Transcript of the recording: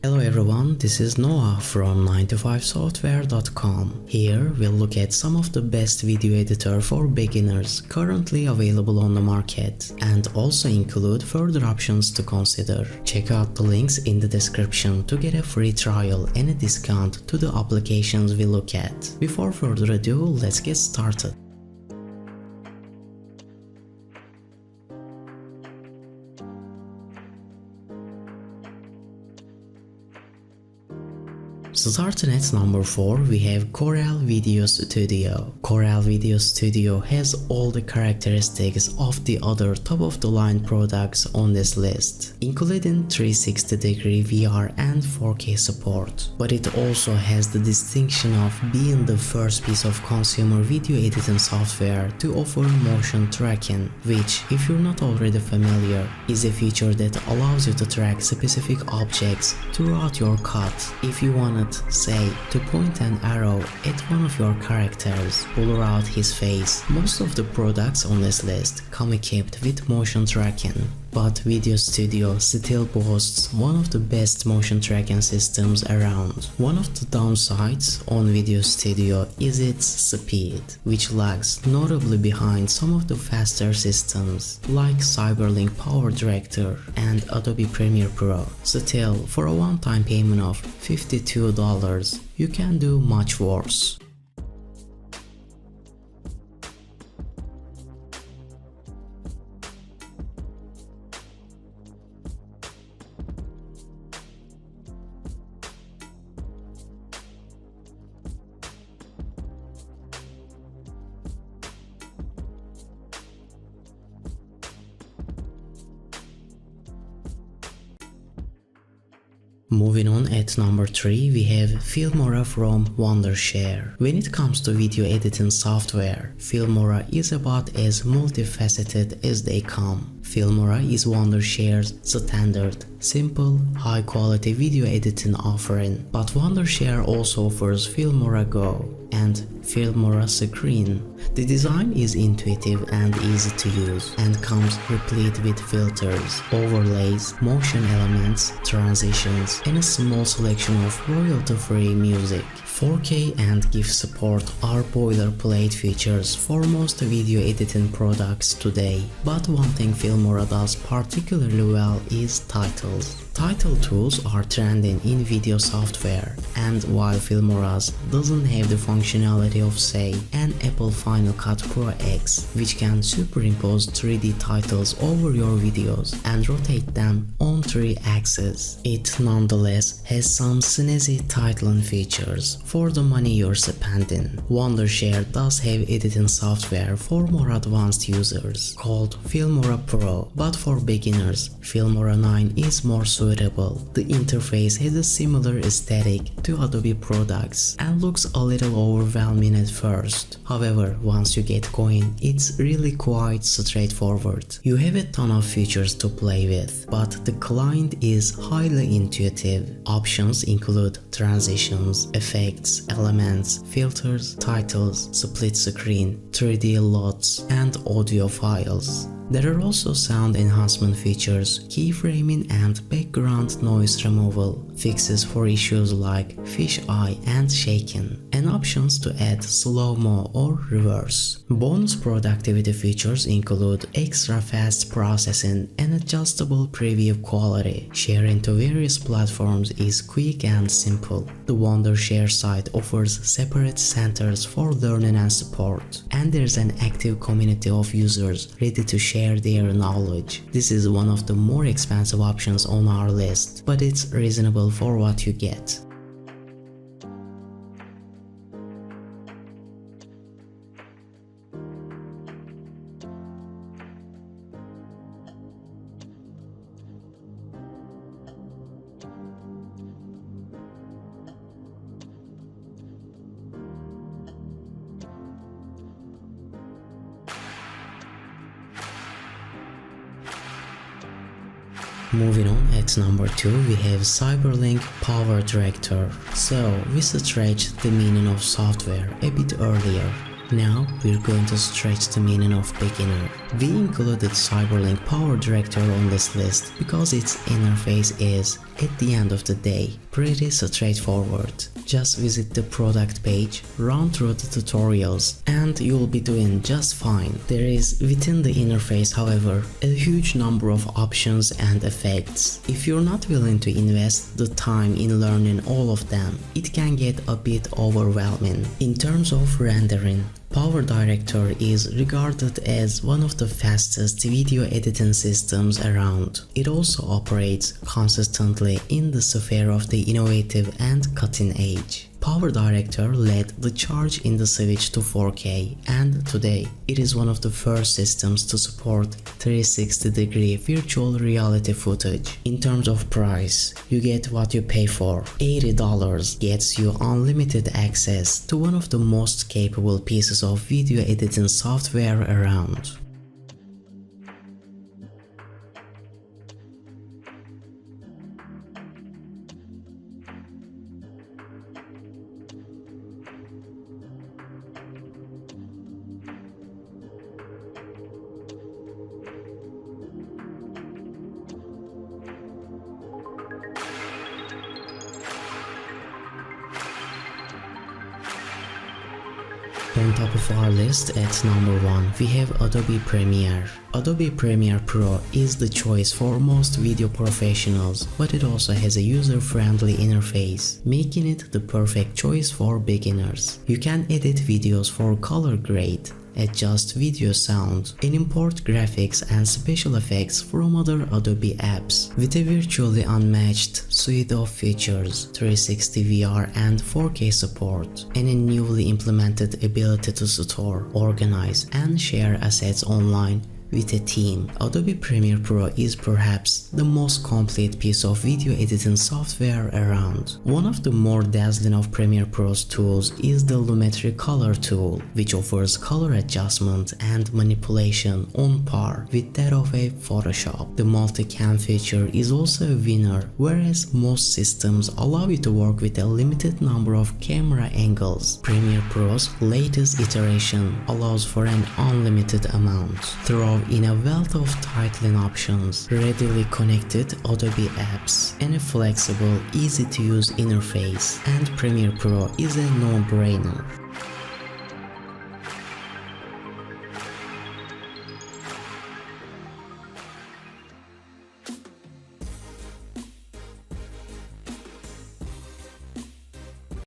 Hello everyone, this is Noah from 9to5software.com. Here we'll look at some of the best video editor for beginners currently available on the market and also include further options to consider. Check out the links in the description to get a free trial and a discount to the applications we look at. Before further ado, let's get started. Starting at number 4, we have Corel VideoStudio. Corel VideoStudio has all the characteristics of the other top-of-the-line products on this list, including 360-degree VR and 4K support. But it also has the distinction of being the first piece of consumer video editing software to offer motion tracking, which, if you're not already familiar, is a feature that allows you to track specific objects throughout your cut. If you wanted, say, to point an arrow at one of your characters, blur out his face. Most of the products on this list come equipped with motion tracking, but VideoStudio still boasts one of the best motion tracking systems around. One of the downsides on VideoStudio is its speed, which lags notably behind some of the faster systems like CyberLink PowerDirector and Adobe Premiere Pro. Still, for a one-time payment of $52, you can do much worse. Moving on, at number 3, we have Filmora from Wondershare. When it comes to video editing software, Filmora is about as multifaceted as they come. Filmora is Wondershare's standard, simple, high-quality video editing offering, but Wondershare also offers Filmora Go and Filmora Screen. The design is intuitive and easy to use and comes replete with filters, overlays, motion elements, transitions, and a small selection of royalty-free music. 4K and GIF support are boilerplate features for most video editing products today, but one thing Filmora does particularly well is titles. Title tools are trending in video software, and while Filmora's doesn't have the functionality of, say, an Apple Final Cut Pro X, which can superimpose 3D titles over your videos and rotate them on 3 axes, it nonetheless has some snazzy titling features for the money you're spending. Wondershare does have editing software for more advanced users called Filmora Pro, but for beginners, Filmora 9 is more suitable. The interface has a similar aesthetic to Adobe products and looks a little overwhelming at first. However, once you get going, it's really quite straightforward. You have a ton of features to play with, but the client is highly intuitive. Options include transitions, effects, elements, filters, titles, split screen, 3D LUTs, and audio files. There are also sound enhancement features, keyframing and background noise removal, fixes for issues like fisheye and shaking, and options to add slow-mo or reverse. Bonus productivity features include extra fast processing and adjustable preview quality. Sharing to various platforms is quick and simple. The Wondershare site offers separate centers for learning and support, and there's an active community of users ready to share their knowledge. This is one of the more expensive options on our list, but it's reasonable for what you get. Moving on, at number 2 we have CyberLink PowerDirector. So we stretched the meaning of software a bit earlier. Now we're going to stretch the meaning of beginner. We included CyberLink PowerDirector on this list because its interface is, at the end of the day, pretty straightforward. Just visit the product page, run through the tutorials, and you'll be doing just fine. There is, within the interface however, a huge number of options and effects. If you're not willing to invest the time in learning all of them, it can get a bit overwhelming. In terms of rendering, PowerDirector is regarded as one of the fastest video editing systems around. It also operates consistently in the sphere of the innovative and cutting edge. PowerDirector led the charge in the switch to 4K, and today it is one of the first systems to support 360-degree virtual reality footage. In terms of price, you get what you pay for. $80 gets you unlimited access to one of the most capable pieces of video editing software around. On top of our list at number 1, we have Adobe Premiere. Adobe Premiere Pro is the choice for most video professionals, but it also has a user-friendly interface, making it the perfect choice for beginners. You can edit videos for color grade, adjust video sound, and import graphics and special effects from other Adobe apps. With a virtually unmatched suite of features, 360 VR and 4K support, and a newly implemented ability to store, organize, and share assets online with a team, Adobe Premiere Pro is perhaps the most complete piece of video editing software around. One of the more dazzling of Premiere Pro's tools is the Lumetri Color tool, which offers color adjustment and manipulation on par with that of a Photoshop. The multicam feature is also a winner, whereas most systems allow you to work with a limited number of camera angles. Premiere Pro's latest iteration allows for an unlimited amount. Throw in a wealth of titling options, readily connected Adobe apps, and a flexible, easy-to-use interface, and Premiere Pro is a no-brainer.